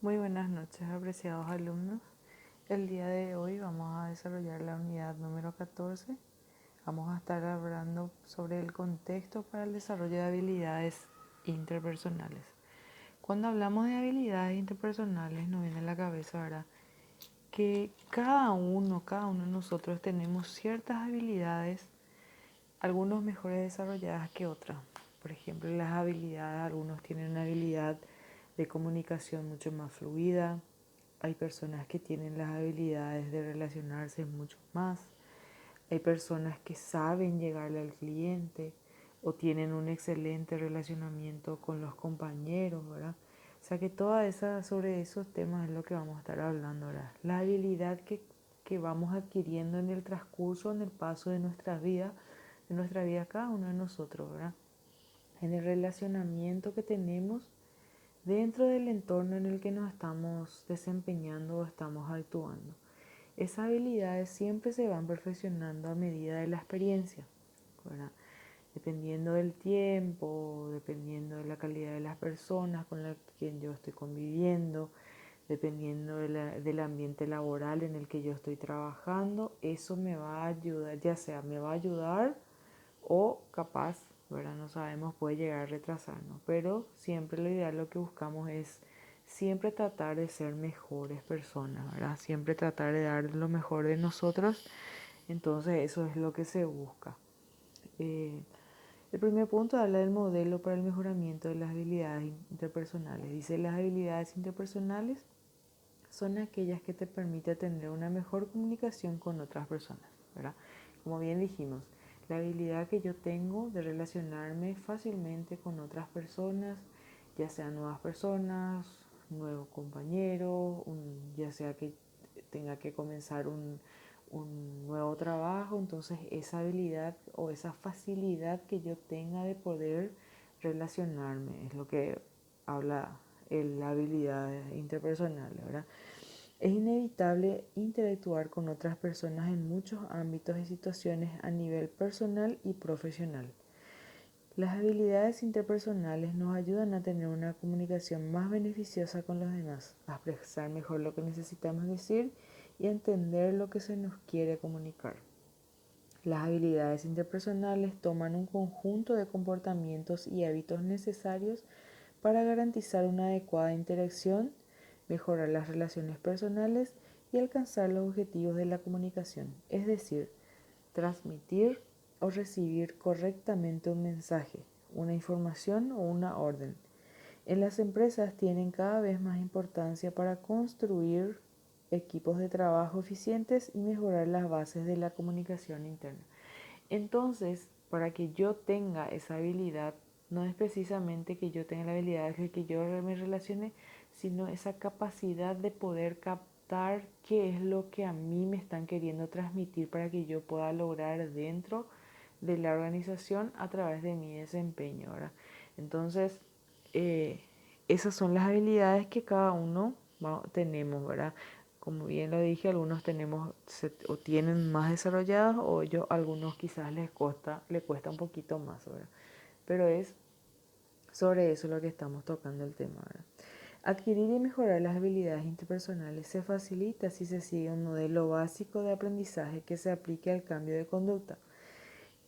Muy buenas noches, apreciados alumnos. El día de hoy vamos a desarrollar la unidad número 14. Vamos a estar hablando sobre el contexto para el desarrollo de habilidades interpersonales. Cuando hablamos de habilidades interpersonales nos viene a la cabeza, ¿verdad?, que cada uno de nosotros tenemos ciertas habilidades, algunos mejores desarrolladas que otras. Por ejemplo, las habilidades, algunos tienen una habilidad de comunicación mucho más fluida. Hay personas que tienen las habilidades de relacionarse mucho más. Hay personas que saben llegarle al cliente o tienen un excelente relacionamiento con los compañeros, ¿verdad? O sea que sobre esos temas es lo que vamos a estar hablando ahora. La habilidad que vamos adquiriendo en el transcurso, en el paso de nuestra vida cada uno de nosotros, ¿verdad? En el relacionamiento que tenemos dentro del entorno en el que nos estamos desempeñando o estamos actuando. Esas habilidades siempre se van perfeccionando a medida de la experiencia, ¿verdad? Dependiendo del tiempo, dependiendo de la calidad de las personas con las que yo estoy conviviendo, dependiendo del ambiente laboral en el que yo estoy trabajando, eso me va a ayudar, ya sea me va a ayudar o capaz, ¿verdad?, no sabemos, puede llegar a retrasarnos, pero siempre lo ideal, lo que buscamos es siempre tratar de ser mejores personas, ¿verdad? Siempre tratar de dar lo mejor de nosotros, entonces eso es lo que se busca. El primer punto habla del modelo para el mejoramiento de las habilidades interpersonales. Dice, las habilidades interpersonales son aquellas que te permiten tener una mejor comunicación con otras personas, ¿verdad? Como bien dijimos, la habilidad que yo tengo de relacionarme fácilmente con otras personas, ya sean nuevas personas, nuevos compañeros, ya sea que tenga que comenzar un nuevo trabajo, entonces esa habilidad o esa facilidad que yo tenga de poder relacionarme es lo que habla la habilidad interpersonal, ¿verdad? Es inevitable interactuar con otras personas en muchos ámbitos y situaciones a nivel personal y profesional. Las habilidades interpersonales nos ayudan a tener una comunicación más beneficiosa con los demás, a expresar mejor lo que necesitamos decir y a entender lo que se nos quiere comunicar. Las habilidades interpersonales toman un conjunto de comportamientos y hábitos necesarios para garantizar una adecuada interacción, mejorar las relaciones personales y alcanzar los objetivos de la comunicación, es decir, transmitir o recibir correctamente un mensaje, una información o una orden. En las empresas tienen cada vez más importancia para construir equipos de trabajo eficientes y mejorar las bases de la comunicación interna. Entonces, para que yo tenga esa habilidad, no es precisamente que yo tenga la habilidad de que yo me relacione, sino esa capacidad de poder captar qué es lo que a mí me están queriendo transmitir para que yo pueda lograr dentro de la organización a través de mi desempeño, ¿verdad? Entonces, eh, esas son las habilidades que cada uno tenemos, ¿verdad? Como bien lo dije, algunos tenemos o tienen más desarrolladas o algunos quizás le cuesta un poquito más, ¿verdad? Pero es sobre eso lo que estamos tocando el tema, ¿verdad? Adquirir y mejorar las habilidades interpersonales se facilita si se sigue un modelo básico de aprendizaje que se aplique al cambio de conducta.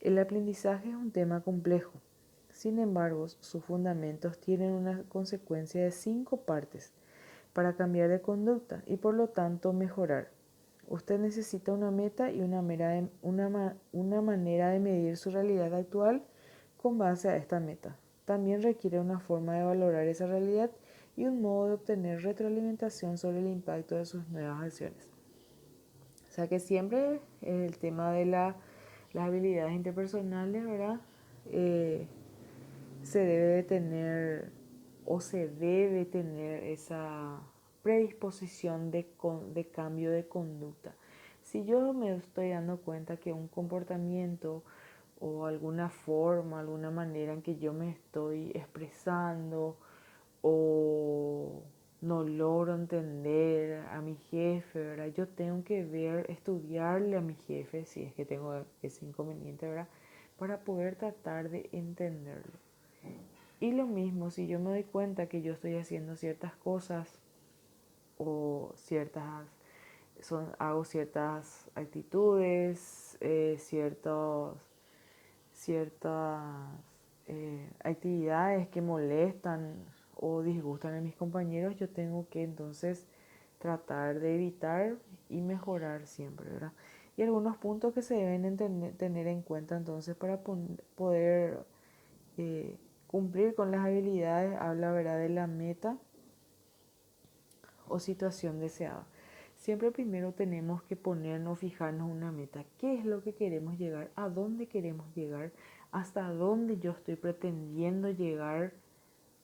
El aprendizaje es un tema complejo. Sin embargo, sus fundamentos tienen una consecuencia de 5 partes para cambiar de conducta y por lo tanto mejorar. Usted necesita una meta y una manera de medir su realidad actual con base a esta meta. También requiere una forma de valorar esa realidad y un modo de obtener retroalimentación sobre el impacto de sus nuevas acciones. O sea que siempre el tema de las habilidades interpersonales, ¿verdad? Se debe tener o se debe tener esa predisposición de cambio de conducta. Si yo me estoy dando cuenta que un comportamiento o alguna forma, alguna manera en que yo me estoy expresando o no logro entender a mi jefe, ¿verdad? Yo tengo que estudiarle a mi jefe, si es que tengo ese inconveniente, ¿verdad? Para poder tratar de entenderlo. Y lo mismo, si yo me doy cuenta que yo estoy haciendo ciertas cosas o hago ciertas actitudes, ciertas actividades que molestan o disgustan a mis compañeros, yo tengo que entonces tratar de evitar y mejorar siempre, ¿verdad? Y algunos puntos que se deben tener en cuenta entonces para poder cumplir con las habilidades, habla, ¿verdad?, de la meta o situación deseada. Siempre primero tenemos que ponernos, fijarnos una meta. ¿Qué es lo que queremos llegar? ¿A dónde queremos llegar? ¿Hasta dónde yo estoy pretendiendo llegar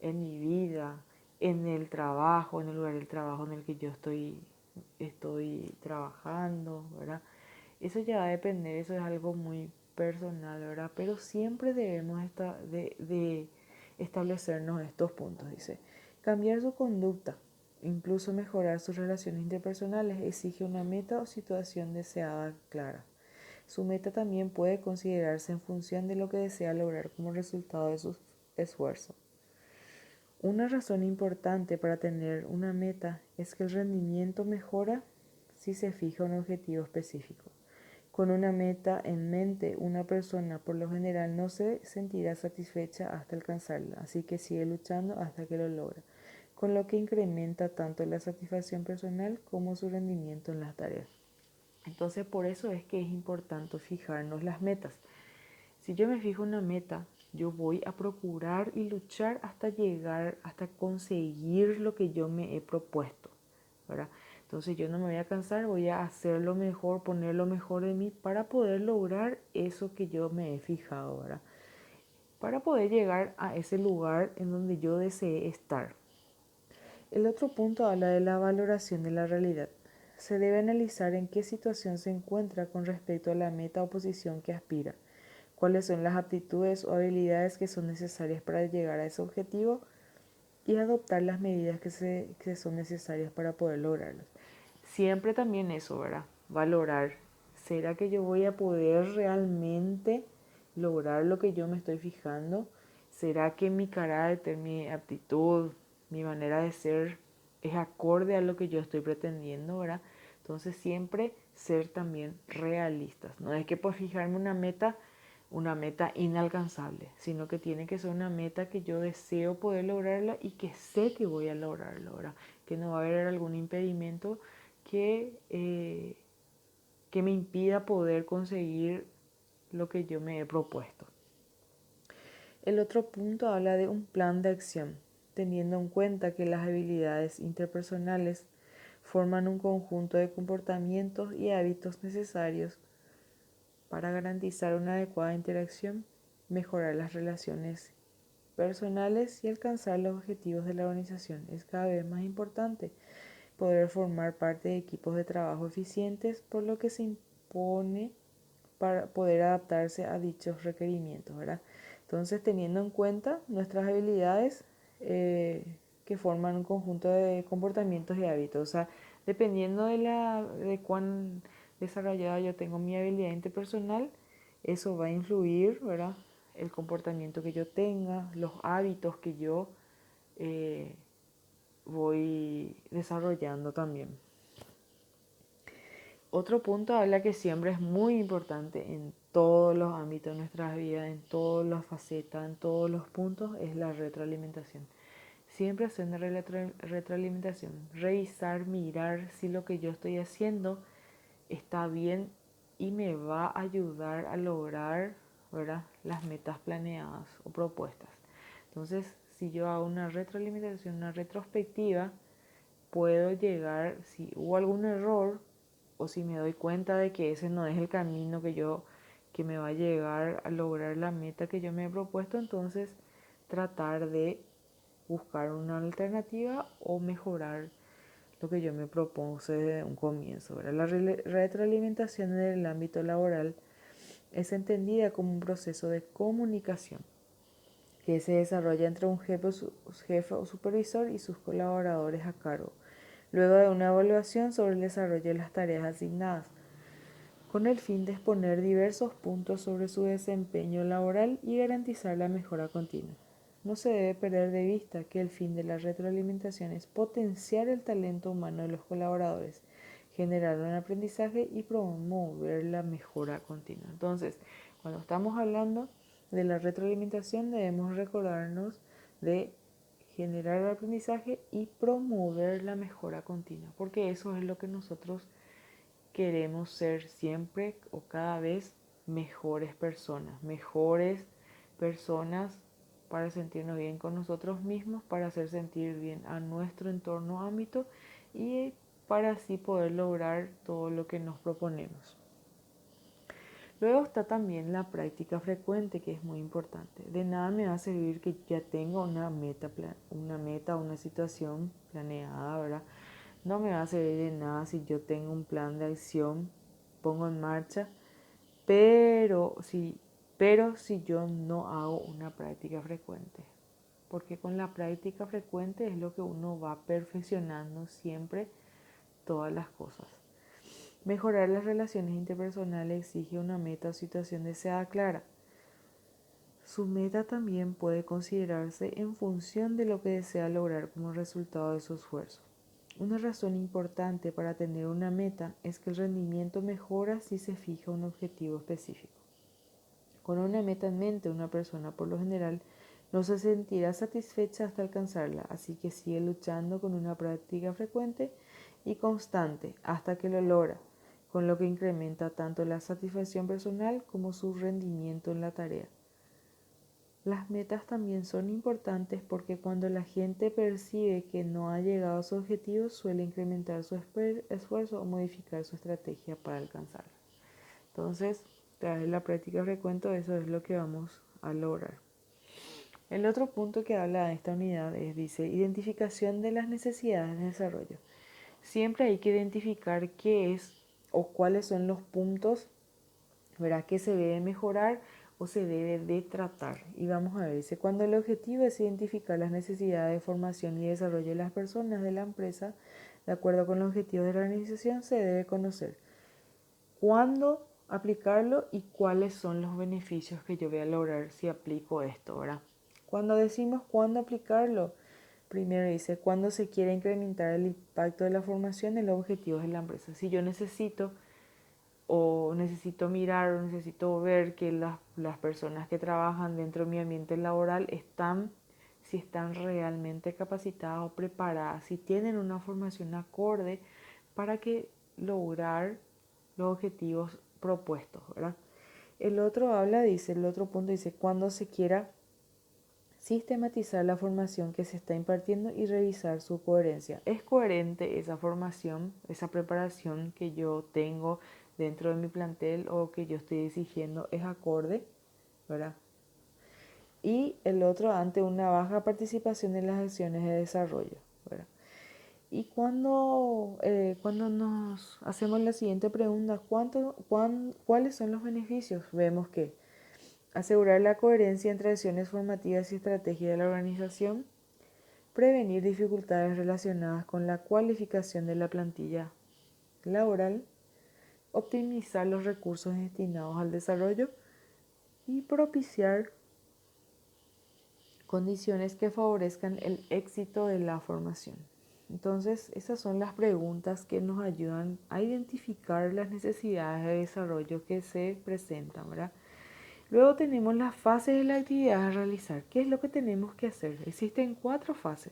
en mi vida, en el trabajo, en el lugar del trabajo en el que yo estoy trabajando, ¿verdad? Eso ya va a depender, eso es algo muy personal, ¿verdad? Pero siempre debemos de establecernos estos puntos, dice. Cambiar su conducta, incluso mejorar sus relaciones interpersonales, exige una meta o situación deseada clara. Su meta también puede considerarse en función de lo que desea lograr como resultado de sus esfuerzos. Una razón importante para tener una meta es que el rendimiento mejora si se fija un objetivo específico. Con una meta en mente, una persona por lo general no se sentirá satisfecha hasta alcanzarla, así que sigue luchando hasta que lo logra, con lo que incrementa tanto la satisfacción personal como su rendimiento en las tareas. Entonces, por eso es que es importante fijarnos las metas. Si yo me fijo una meta, yo voy a procurar y luchar hasta llegar, hasta conseguir lo que yo me he propuesto, ¿verdad? Entonces yo no me voy a cansar, voy a hacer lo mejor, poner lo mejor de mí para poder lograr eso que yo me he fijado, ¿verdad? Para poder llegar a ese lugar en donde yo desee estar. El otro punto habla de la valoración de la realidad. Se debe analizar en qué situación se encuentra con respecto a la meta o posición que aspira, cuáles son las aptitudes o habilidades que son necesarias para llegar a ese objetivo y adoptar las medidas que son necesarias para poder lograrlo. Siempre también eso, ¿verdad? Valorar. ¿Será que yo voy a poder realmente lograr lo que yo me estoy fijando? ¿Será que mi carácter, mi aptitud, mi manera de ser es acorde a lo que yo estoy pretendiendo, ¿verdad? Entonces siempre ser también realistas. No es que por fijarme una meta inalcanzable, sino que tiene que ser una meta que yo deseo poder lograrla y que sé que voy a lograrlo, ¿verdad? Que no va a haber algún impedimento que me impida poder conseguir lo que yo me he propuesto. El otro punto habla de un plan de acción, teniendo en cuenta que las habilidades interpersonales forman un conjunto de comportamientos y hábitos necesarios para garantizar una adecuada interacción, mejorar las relaciones personales y alcanzar los objetivos de la organización. Es cada vez más importante poder formar parte de equipos de trabajo eficientes, por lo que se impone para poder adaptarse a dichos requerimientos, ¿verdad? Entonces, teniendo en cuenta nuestras habilidades que forman un conjunto de comportamientos y hábitos, o sea, dependiendo de cuán desarrollada yo tengo mi habilidad interpersonal, eso va a influir, ¿verdad? El comportamiento que yo tenga, los hábitos que yo eh, voy desarrollando también. Otro punto habla que siempre es muy importante en todos los ámbitos de nuestras vidas, en todas las facetas, en todos los puntos, es la retroalimentación. Siempre hacer una retroalimentación, revisar, mirar si lo que yo estoy haciendo está bien y me va a ayudar a lograr, ¿verdad?, las metas planeadas o propuestas. Entonces, si yo hago una retroalimentación, una retrospectiva, puedo llegar, si hubo algún error o si me doy cuenta de que ese no es el camino que me va a llegar a lograr la meta que yo me he propuesto, entonces tratar de buscar una alternativa o mejorar lo que yo me propuse desde un comienzo, ¿verdad? La retroalimentación en el ámbito laboral es entendida como un proceso de comunicación que se desarrolla entre un jefe o supervisor y sus colaboradores a cargo, luego de una evaluación sobre el desarrollo de las tareas asignadas, con el fin de exponer diversos puntos sobre su desempeño laboral y garantizar la mejora continua. No se debe perder de vista que el fin de la retroalimentación es potenciar el talento humano de los colaboradores, generar un aprendizaje y promover la mejora continua. Entonces, cuando estamos hablando de la retroalimentación, debemos recordarnos de generar el aprendizaje y promover la mejora continua, porque eso es lo que nosotros queremos ser siempre o cada vez mejores personas para sentirnos bien con nosotros mismos, para hacer sentir bien a nuestro entorno ámbito y para así poder lograr todo lo que nos proponemos. Luego está también la práctica frecuente, que es muy importante. De nada me va a servir que ya tenga una meta, una situación planeada, ¿verdad? No me va a servir de nada si yo tengo un plan de acción, pongo en marcha, pero si yo no hago una práctica frecuente. Porque con la práctica frecuente es lo que uno va perfeccionando siempre todas las cosas. Mejorar las relaciones interpersonales exige una meta o situación deseada clara. Su meta también puede considerarse en función de lo que desea lograr como resultado de su esfuerzo. Una razón importante para tener una meta es que el rendimiento mejora si se fija un objetivo específico. Con una meta en mente, una persona por lo general no se sentirá satisfecha hasta alcanzarla, así que sigue luchando con una práctica frecuente y constante hasta que lo logra, con lo que incrementa tanto la satisfacción personal como su rendimiento en la tarea. Las metas también son importantes porque cuando la gente percibe que no ha llegado a su objetivo, suele incrementar su esfuerzo o modificar su estrategia para alcanzarlo. Entonces, a través de la práctica frecuente, eso es lo que vamos a lograr. El otro punto que habla de esta unidad dice, identificación de las necesidades de desarrollo. Siempre hay que identificar qué es o cuáles son los puntos, ¿verdad?, que se debe mejorar o se debe de tratar. Y vamos a ver, dice, cuando el objetivo es identificar las necesidades de formación y desarrollo de las personas de la empresa, de acuerdo con los objetivos de la organización, se debe conocer cuándo aplicarlo y cuáles son los beneficios que yo voy a lograr si aplico esto, ¿verdad? Cuando decimos cuándo aplicarlo, primero dice, cuando se quiere incrementar el impacto de la formación en los objetivos de la empresa. Si yo necesito mirar o necesito ver que las personas que trabajan dentro de mi ambiente laboral si están realmente capacitadas o preparadas, si tienen una formación acorde para que lograr los objetivos propuestos, ¿verdad? El otro punto dice, cuando se quiera sistematizar la formación que se está impartiendo y revisar su coherencia. ¿Es coherente esa formación, esa preparación que yo tengo dentro de mi plantel o que yo estoy exigiendo? ¿Es acorde? ¿Verdad? Y el otro, ante una baja participación en las acciones de desarrollo, ¿verdad? Y cuando nos hacemos la siguiente pregunta, ¿cuáles son los beneficios? Vemos que asegurar la coherencia entre acciones formativas y estrategia de la organización, prevenir dificultades relacionadas con la cualificación de la plantilla laboral, optimizar los recursos destinados al desarrollo y propiciar condiciones que favorezcan el éxito de la formación. Entonces, esas son las preguntas que nos ayudan a identificar las necesidades de desarrollo que se presentan, ¿verdad? Luego tenemos las fases de la actividad a realizar. ¿Qué es lo que tenemos que hacer? Existen 4 fases.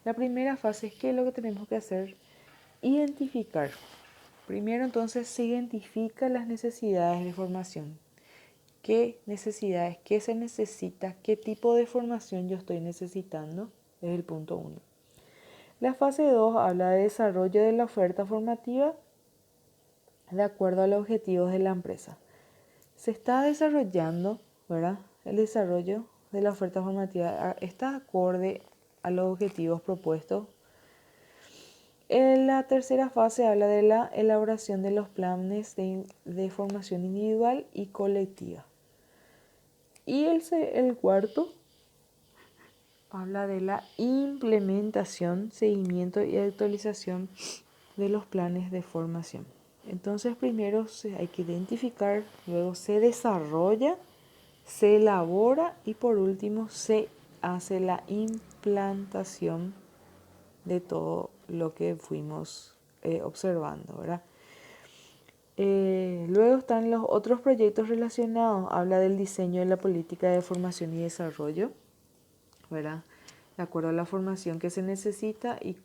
La primera fase es ¿qué es lo que tenemos que hacer? Identificar. Primero entonces se identifica las necesidades de formación. ¿Qué necesidades? ¿Qué se necesita? ¿Qué tipo de formación yo estoy necesitando? Es el punto 1. La fase 2 habla de desarrollo de la oferta formativa de acuerdo a los objetivos de la empresa. Se está desarrollando, ¿verdad? El desarrollo de la oferta formativa está acorde a los objetivos propuestos. En la tercera fase habla de la elaboración de los planes de formación individual y colectiva. Y el cuarto habla de la implementación, seguimiento y actualización de los planes de formación. Entonces primero hay que identificar, luego se desarrolla, se elabora y por último se hace la implantación de todo lo que fuimos observando, ¿verdad? Luego están los otros proyectos relacionados. Habla del diseño de la política de formación y desarrollo, ¿verdad? De acuerdo a la formación que se necesita y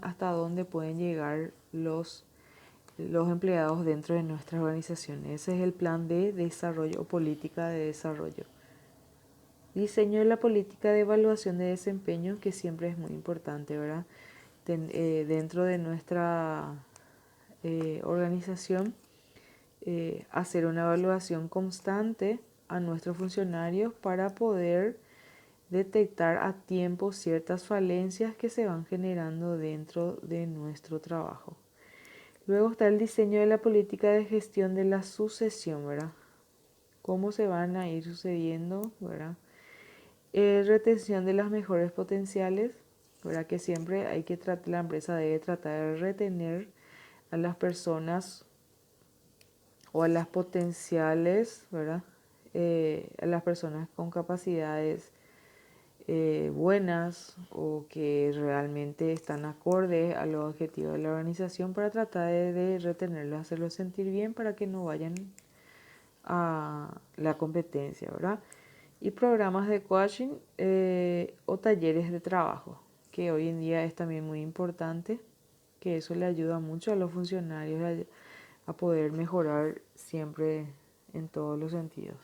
hasta dónde pueden llegar los empleados dentro de nuestra organización. Ese es el plan de desarrollo o política de desarrollo. Diseño de la política de evaluación de desempeño, que siempre es muy importante, ¿verdad? Dentro de nuestra organización, hacer una evaluación constante a nuestros funcionarios para poder detectar a tiempo ciertas falencias que se van generando dentro de nuestro trabajo. Luego está el diseño de la política de gestión de la sucesión, ¿verdad? Cómo se van a ir sucediendo, ¿verdad? Retención de las mejores potenciales, ¿verdad? Que siempre la empresa debe tratar de retener a las personas o a las potenciales, ¿verdad? A las personas con capacidades buenas o que realmente están acordes a los objetivos de la organización para tratar de retenerlos, hacerlos sentir bien para que no vayan a la competencia, ¿verdad? Y programas de coaching o talleres de trabajo, que hoy en día es también muy importante, que eso le ayuda mucho a los funcionarios a poder mejorar siempre en todos los sentidos.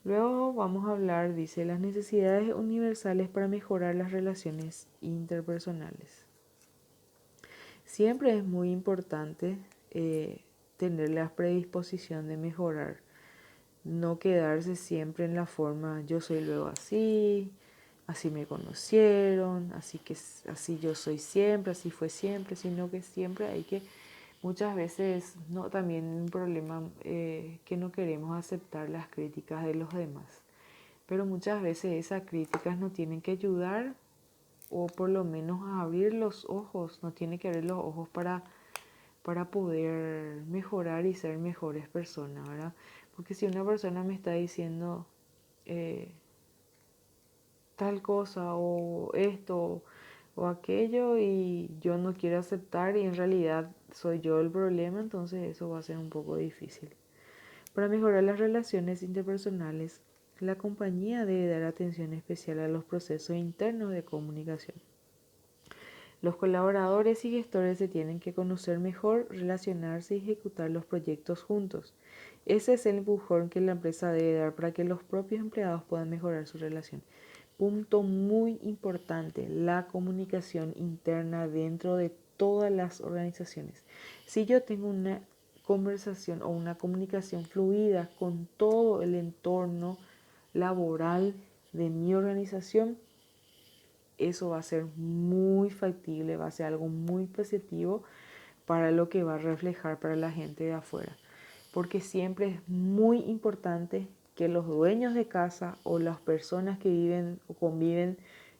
Luego vamos a hablar, dice, las necesidades universales para mejorar las relaciones interpersonales. Siempre es muy importante tener la predisposición de mejorar, no quedarse siempre en la forma yo soy luego así, así me conocieron, así yo soy siempre, así fue siempre, sino que siempre hay que, muchas veces, no, también un problema que no queremos aceptar las críticas de los demás, pero muchas veces esas críticas nos tienen que ayudar o por lo menos a abrir los ojos, nos tiene que abrir los ojos para poder mejorar y ser mejores personas, ¿verdad? Porque si una persona me está diciendo tal cosa o esto o aquello y yo no quiero aceptar y en realidad soy yo el problema, entonces eso va a ser un poco difícil. Para mejorar las relaciones interpersonales, la compañía debe dar atención especial a los procesos internos de comunicación. Los colaboradores y gestores se tienen que conocer mejor, relacionarse y ejecutar los proyectos juntos. Ese es el empujón que la empresa debe dar para que los propios empleados puedan mejorar su relación. Punto muy importante, la comunicación interna dentro de todas las organizaciones. Si yo tengo una conversación o una comunicación fluida con todo el entorno laboral de mi organización, eso va a ser muy factible, va a ser algo muy positivo para lo que va a reflejar para la gente de afuera. Porque siempre es muy importante que los dueños de casa o las personas que viven o conviven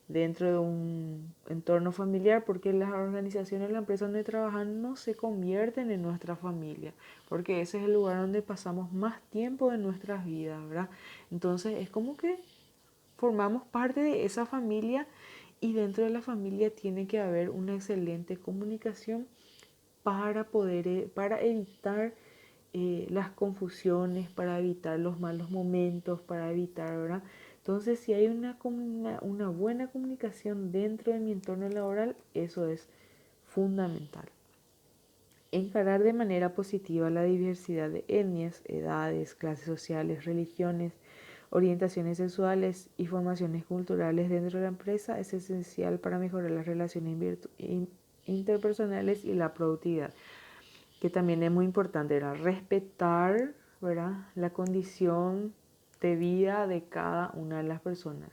dentro de un entorno familiar, porque las organizaciones, la empresa donde trabajan no se convierten en nuestra familia, porque ese es el lugar donde pasamos más tiempo de nuestras vidas, ¿verdad? Entonces es como que formamos parte de esa familia y dentro de la familia tiene que haber una excelente comunicación para evitar las confusiones, para evitar los malos momentos, para evitar, ¿verdad? Entonces, si hay una buena comunicación dentro de mi entorno laboral, eso es fundamental. Encarar de manera positiva la diversidad de etnias, edades, clases sociales, religiones, orientaciones sexuales y formaciones culturales dentro de la empresa es esencial para mejorar las relaciones interpersonales y la productividad, que también es muy importante, ¿verdad? Respetar, ¿verdad?, la condición de vida de cada una de las personas.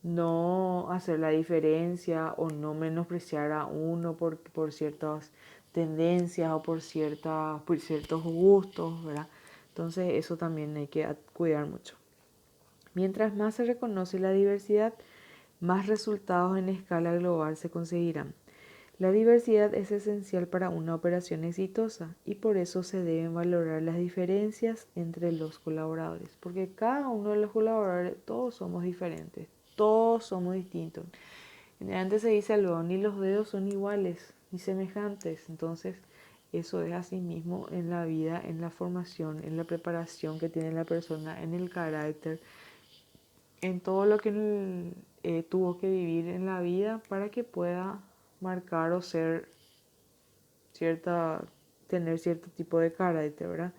No hacer la diferencia o no menospreciar a uno por ciertas tendencias o por ciertos gustos, ¿verdad? Entonces eso también hay que cuidar mucho. Mientras más se reconoce la diversidad, más resultados en escala global se conseguirán. La diversidad es esencial para una operación exitosa y por eso se deben valorar las diferencias entre los colaboradores, porque cada uno de los colaboradores, todos somos diferentes, todos somos distintos. Generalmente se dice algo, ni los dedos son iguales, ni semejantes. Entonces, eso es así mismo en la vida, en la formación, en la preparación que tiene la persona, en el carácter, en todo lo que tuvo que vivir en la vida para que pueda marcar o tener cierto tipo de carácter, ¿verdad?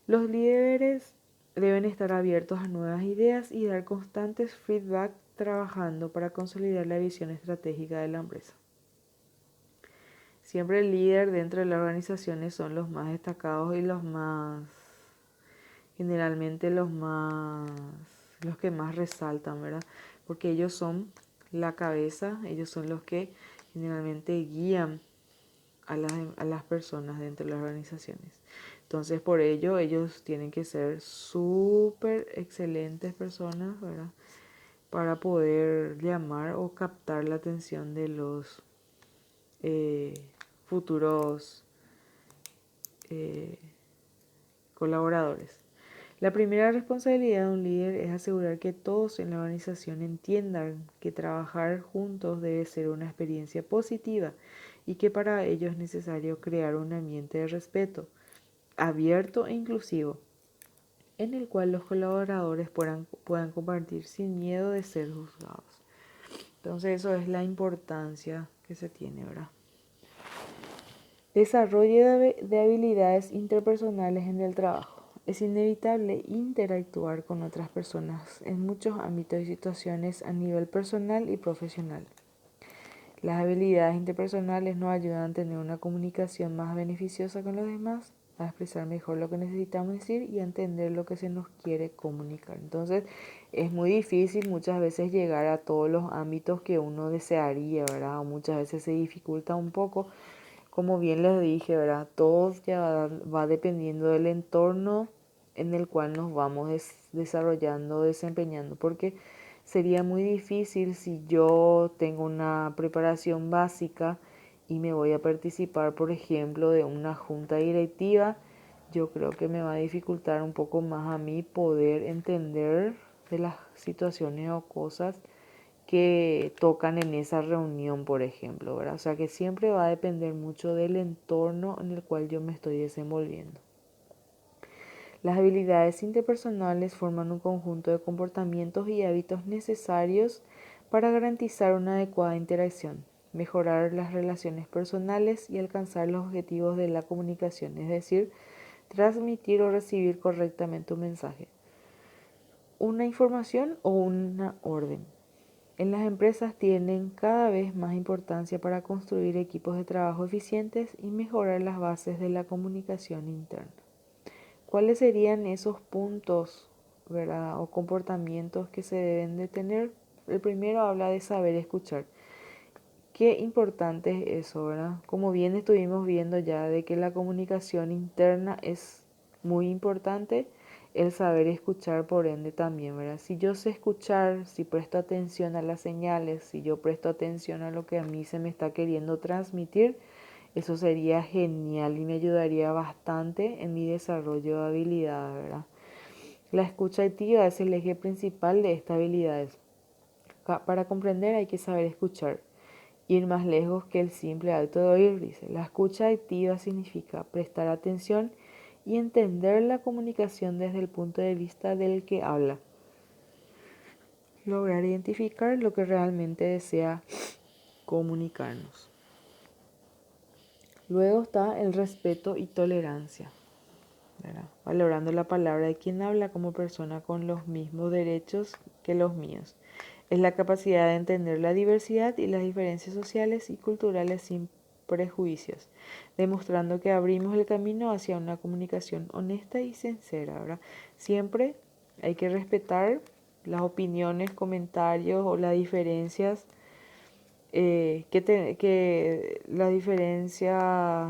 Los líderes deben estar abiertos a nuevas ideas y dar constantes feedback trabajando para consolidar la visión estratégica de la empresa. Siempre el líder dentro de las organizaciones son los más destacados y generalmente los que más resaltan, ¿verdad? Porque ellos son la cabeza, ellos son los que generalmente guían a las personas dentro de las organizaciones. Entonces, por ello, ellos tienen que ser súper excelentes personas, ¿verdad? Para poder llamar o captar la atención de los futuros colaboradores. La primera responsabilidad de un líder es asegurar que todos en la organización entiendan que trabajar juntos debe ser una experiencia positiva y que para ello es necesario crear un ambiente de respeto, abierto e inclusivo, en el cual los colaboradores puedan compartir sin miedo de ser juzgados. Entonces eso es la importancia que se tiene, ¿verdad? Desarrollo de habilidades interpersonales en el trabajo. Es inevitable interactuar con otras personas en muchos ámbitos y situaciones a nivel personal y profesional. Las habilidades interpersonales nos ayudan a tener una comunicación más beneficiosa con los demás, a expresar mejor lo que necesitamos decir y a entender lo que se nos quiere comunicar. Entonces, es muy difícil muchas veces llegar a todos los ámbitos que uno desearía, ¿verdad? O muchas veces se dificulta un poco. Como bien les dije, ¿verdad? Todo ya va dependiendo del entorno en el cual nos vamos desarrollando, desempeñando, porque sería muy difícil si yo tengo una preparación básica y me voy a participar, por ejemplo, de una junta directiva. Yo creo que me va a dificultar un poco más a mí poder entender de las situaciones o cosas que tocan en esa reunión, por ejemplo, ¿verdad? O sea que siempre va a depender mucho del entorno en el cual yo me estoy desenvolviendo. Las habilidades interpersonales forman un conjunto de comportamientos y hábitos necesarios para garantizar una adecuada interacción, mejorar las relaciones personales y alcanzar los objetivos de la comunicación, es decir, transmitir o recibir correctamente un mensaje, una información o una orden. En las empresas tienen cada vez más importancia para construir equipos de trabajo eficientes y mejorar las bases de la comunicación interna. ¿Cuáles serían esos puntos, verdad, o comportamientos que se deben de tener? El primero habla de saber escuchar. Qué importante es eso, ¿verdad? Como bien estuvimos viendo ya de que la comunicación interna es muy importante, el saber escuchar por ende también, ¿verdad? Si yo sé escuchar, si presto atención a las señales, si yo presto atención a lo que a mí se me está queriendo transmitir, eso sería genial y me ayudaría bastante en mi desarrollo de habilidades, ¿verdad? La escucha activa es el eje principal de estas habilidades. Para comprender hay que saber escuchar. Ir más lejos que el simple acto de oír, dice. La escucha activa significa prestar atención y entender la comunicación desde el punto de vista del que habla. Lograr identificar lo que realmente desea comunicarnos. Luego está el respeto y tolerancia, ¿verdad? Valorando la palabra de quien habla como persona con los mismos derechos que los míos. Es la capacidad de entender la diversidad y las diferencias sociales y culturales sin prejuicios, demostrando que abrimos el camino hacia una comunicación honesta y sincera, ¿verdad? Siempre hay que respetar las opiniones, comentarios o las diferencias que la diferencia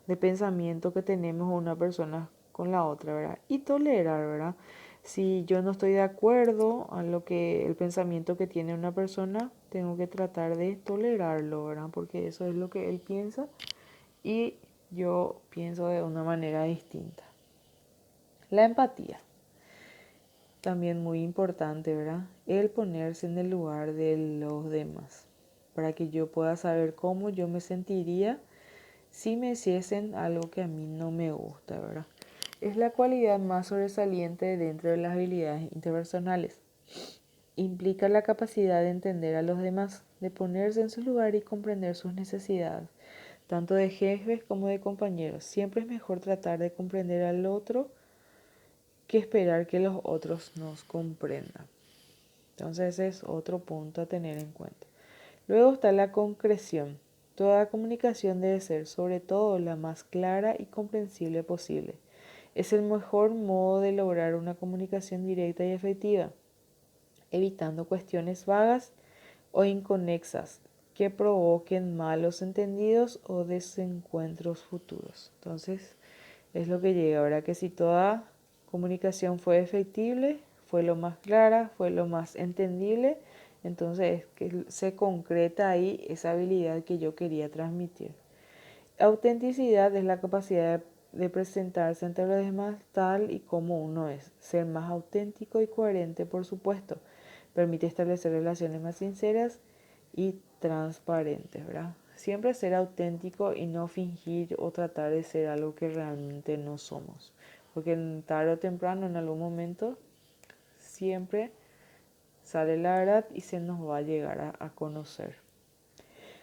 de pensamiento que tenemos una persona con la otra, ¿verdad? Y tolerar, ¿verdad? Si yo no estoy de acuerdo a el pensamiento que tiene una persona, tengo que tratar de tolerarlo, ¿verdad? Porque eso es lo que él piensa y yo pienso de una manera distinta. La empatía. también muy importante, ¿verdad? El ponerse en el lugar de los demás, para que yo pueda saber cómo yo me sentiría si me hiciesen algo que a mí no me gusta, ¿verdad? Es la cualidad más sobresaliente dentro de las habilidades interpersonales. Implica la capacidad de entender a los demás, de ponerse en su lugar y comprender sus necesidades, tanto de jefes como de compañeros. Siempre es mejor tratar de comprender al otro que esperar que los otros nos comprendan. Entonces ese es otro punto a tener en cuenta. Luego está la concreción. Toda comunicación debe ser, sobre todo, la más clara y comprensible posible. Es el mejor modo de lograr una comunicación directa y efectiva, evitando cuestiones vagas o inconexas que provoquen malos entendidos o desencuentros futuros. Entonces, es lo que llega, ¿verdad? Que si toda comunicación fue efectible, fue lo más clara, fue lo más entendible, entonces es que se concreta ahí esa habilidad que yo quería transmitir. Autenticidad es la capacidad de presentarse ante los demás tal y como uno es. Ser más auténtico y coherente, por supuesto. Permite establecer relaciones más sinceras y transparentes, ¿verdad? Siempre ser auténtico y no fingir o tratar de ser algo que realmente no somos. Porque tarde o temprano, en algún momento, siempre sale la verdad y se nos va a llegar a conocer.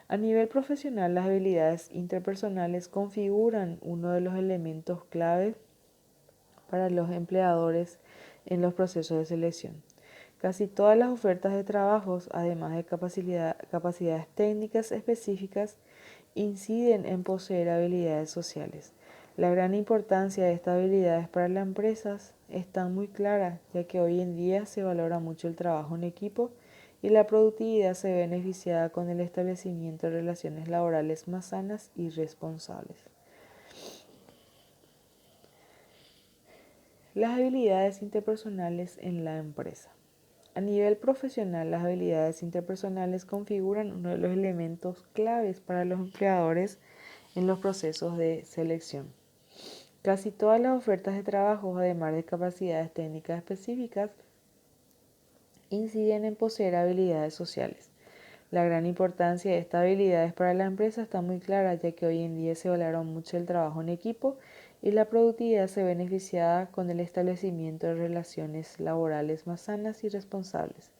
A nivel profesional, las habilidades interpersonales configuran uno de los elementos clave para los empleadores en los procesos de selección. Casi todas las ofertas de trabajos, además de capacidades técnicas específicas, inciden en poseer habilidades sociales. La gran importancia de estas habilidades para las empresas está muy clara, ya que hoy en día se valora mucho el trabajo en equipo y la productividad se ve beneficiada con el establecimiento de relaciones laborales más sanas y responsables. Las habilidades interpersonales en la empresa. A nivel profesional, las habilidades interpersonales configuran uno de los elementos claves para los empleadores en los procesos de selección. Casi todas las ofertas de trabajo, además de capacidades técnicas específicas, inciden en poseer habilidades sociales. La gran importancia de estas habilidades para la empresa está muy clara, ya que hoy en día se valora mucho el trabajo en equipo y la productividad se ve beneficiada con el establecimiento de relaciones laborales más sanas y responsables.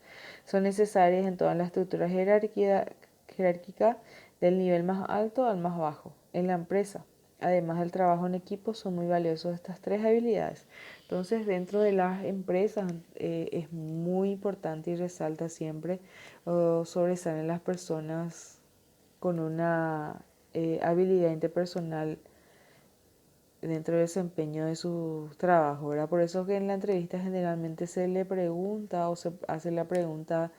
Son necesarias en toda la estructura jerárquica del nivel más alto al más bajo en la empresa. Además del trabajo en equipo, son muy valiosas estas tres habilidades. Entonces, dentro de las empresas es muy importante y resalta siempre sobresalen las personas con una habilidad interpersonal dentro del desempeño de su trabajo, ¿verdad? Por eso que en la entrevista generalmente se le pregunta o se hace la pregunta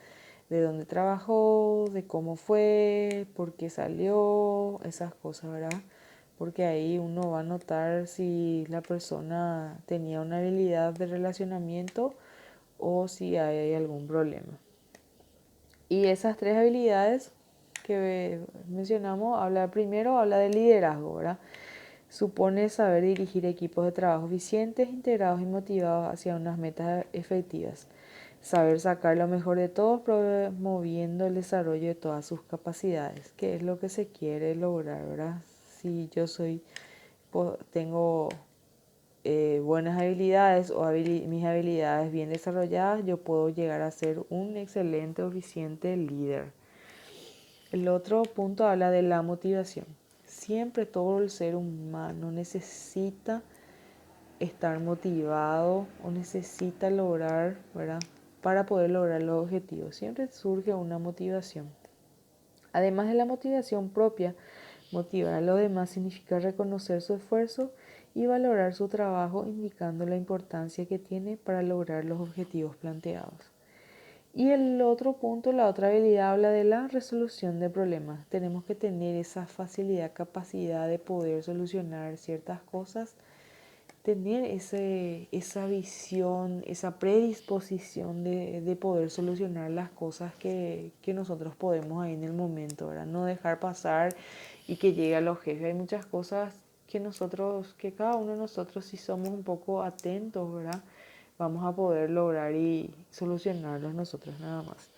de dónde trabajó, de cómo fue, por qué salió, esas cosas, ¿verdad? Porque ahí uno va a notar si la persona tenía una habilidad de relacionamiento o si hay algún problema. Y esas tres habilidades que mencionamos, primero habla de liderazgo, ¿verdad? Supone saber dirigir equipos de trabajo eficientes, integrados y motivados hacia unas metas efectivas. Saber sacar lo mejor de todos, promoviendo el desarrollo de todas sus capacidades, que es lo que se quiere lograr, ¿verdad? Si yo tengo buenas habilidades o mis habilidades bien desarrolladas, yo puedo llegar a ser un excelente o eficiente líder. El otro punto habla de la motivación. Siempre todo el ser humano necesita estar motivado o necesita lograr, ¿verdad? Para poder lograr los objetivos. Siempre surge una motivación. Además de la motivación propia, motivar a los demás significa reconocer su esfuerzo y valorar su trabajo, indicando la importancia que tiene para lograr los objetivos planteados. Y el otro punto, la otra habilidad, habla de la resolución de problemas. Tenemos que tener esa facilidad, capacidad de poder solucionar ciertas cosas, tener esa visión, esa predisposición de poder solucionar las cosas que nosotros podemos ahí en el momento, ¿verdad? No dejar pasar y que llegue a los jefes. Hay muchas cosas que cada uno de nosotros, si somos un poco atentos, ¿verdad? vamos a poder lograr y solucionarlos nosotros nada más.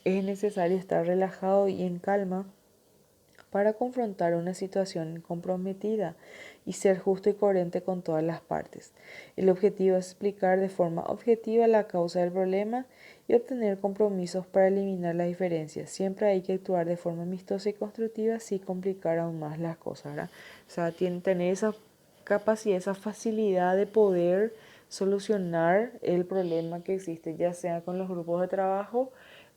Es necesario estar relajado y en calma para confrontar una situación comprometida y ser justo y coherente con todas las partes. El objetivo es explicar de forma objetiva la causa del problema y obtener compromisos para eliminar las diferencias. Siempre hay que actuar de forma amistosa y constructiva sin complicar aún más las cosas, ¿verdad? O sea, tener esa capacidad, esa facilidad de poder solucionar el problema que existe, ya sea con los grupos de trabajo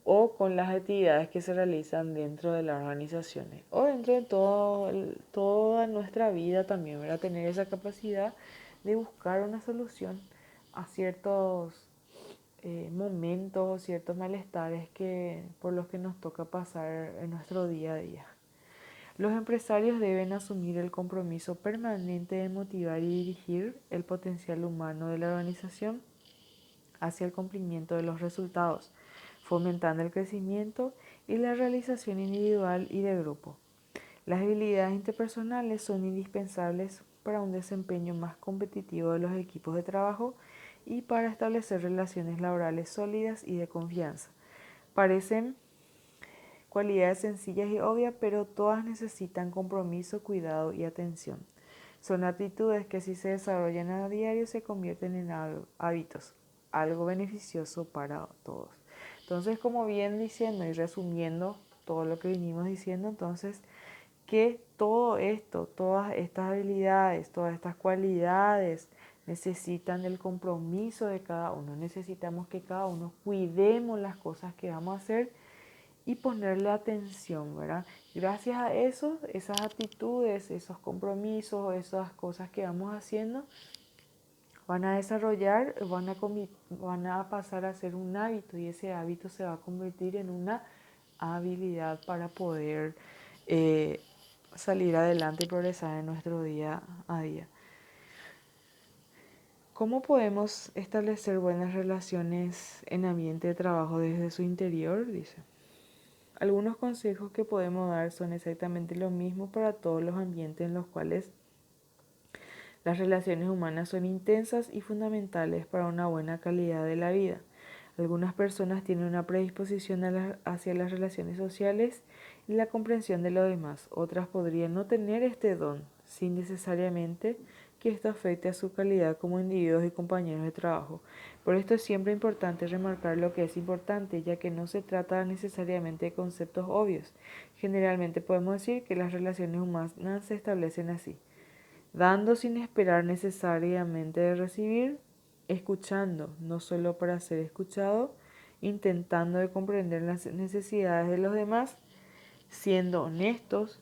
o con las actividades que se realizan dentro de las organizaciones o dentro de toda nuestra vida también, ¿verdad? Tener esa capacidad de buscar una solución a ciertos momentos o ciertos malestares por los que nos toca pasar en nuestro día a día. Los empresarios deben asumir el compromiso permanente de motivar y dirigir el potencial humano de la organización hacia el cumplimiento de los resultados, fomentando el crecimiento y la realización individual y de grupo. Las habilidades interpersonales son indispensables para un desempeño más competitivo de los equipos de trabajo y para establecer relaciones laborales sólidas y de confianza. Parecen cualidades sencillas y obvias, pero todas necesitan compromiso, cuidado y atención. Son actitudes que si se desarrollan a diario se convierten en hábitos, algo beneficioso para todos. Entonces, como bien diciendo y resumiendo todo lo que vinimos diciendo, entonces, que todo esto, todas estas habilidades, todas estas cualidades necesitan del compromiso de cada uno. Necesitamos que cada uno cuidemos las cosas que vamos a hacer y ponerle atención, ¿verdad? Gracias a eso, esas actitudes, esos compromisos, esas cosas que vamos haciendo, van a desarrollar, van a pasar a ser un hábito y ese hábito se va a convertir en una habilidad para poder salir adelante y progresar en nuestro día a día. ¿Cómo podemos establecer buenas relaciones en ambiente de trabajo desde su interior? Dice. Algunos consejos que podemos dar son exactamente los mismos para todos los ambientes en los cuales las relaciones humanas son intensas y fundamentales para una buena calidad de la vida. Algunas personas tienen una predisposición hacia las relaciones sociales y la comprensión de los demás. Otras podrían no tener este don, sin necesariamente que esto afecte a su calidad como individuos y compañeros de trabajo. Por esto es siempre importante remarcar lo que es importante, ya que no se trata necesariamente de conceptos obvios. Generalmente podemos decir que las relaciones humanas se establecen así: dando sin esperar necesariamente de recibir, escuchando no solo para ser escuchado, intentando de comprender las necesidades de los demás, siendo honestos,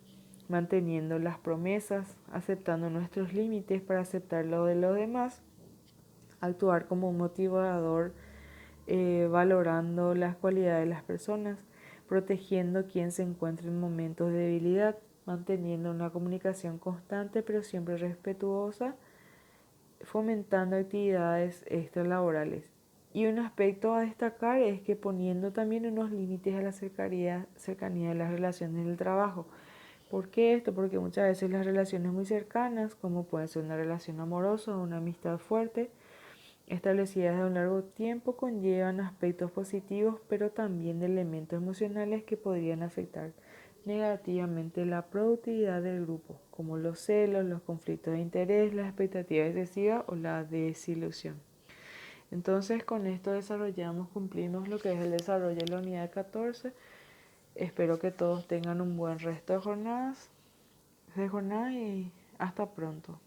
manteniendo las promesas, aceptando nuestros límites para aceptar lo de los demás, actuar como un motivador, valorando las cualidades de las personas, protegiendo a quien se encuentra en momentos de debilidad, manteniendo una comunicación constante pero siempre respetuosa, fomentando actividades extralaborales. Y un aspecto a destacar es que poniendo también unos límites a la cercanía de las relaciones del trabajo. ¿Por qué esto? Porque muchas veces las relaciones muy cercanas, como puede ser una relación amorosa o una amistad fuerte, establecidas de un largo tiempo, conllevan aspectos positivos, pero también elementos emocionales que podrían afectar negativamente la productividad del grupo, como los celos, los conflictos de interés, las expectativas excesivas o la desilusión. Entonces, con esto cumplimos lo que es el desarrollo de la unidad 14. Espero que todos tengan un buen resto de jornada y hasta pronto.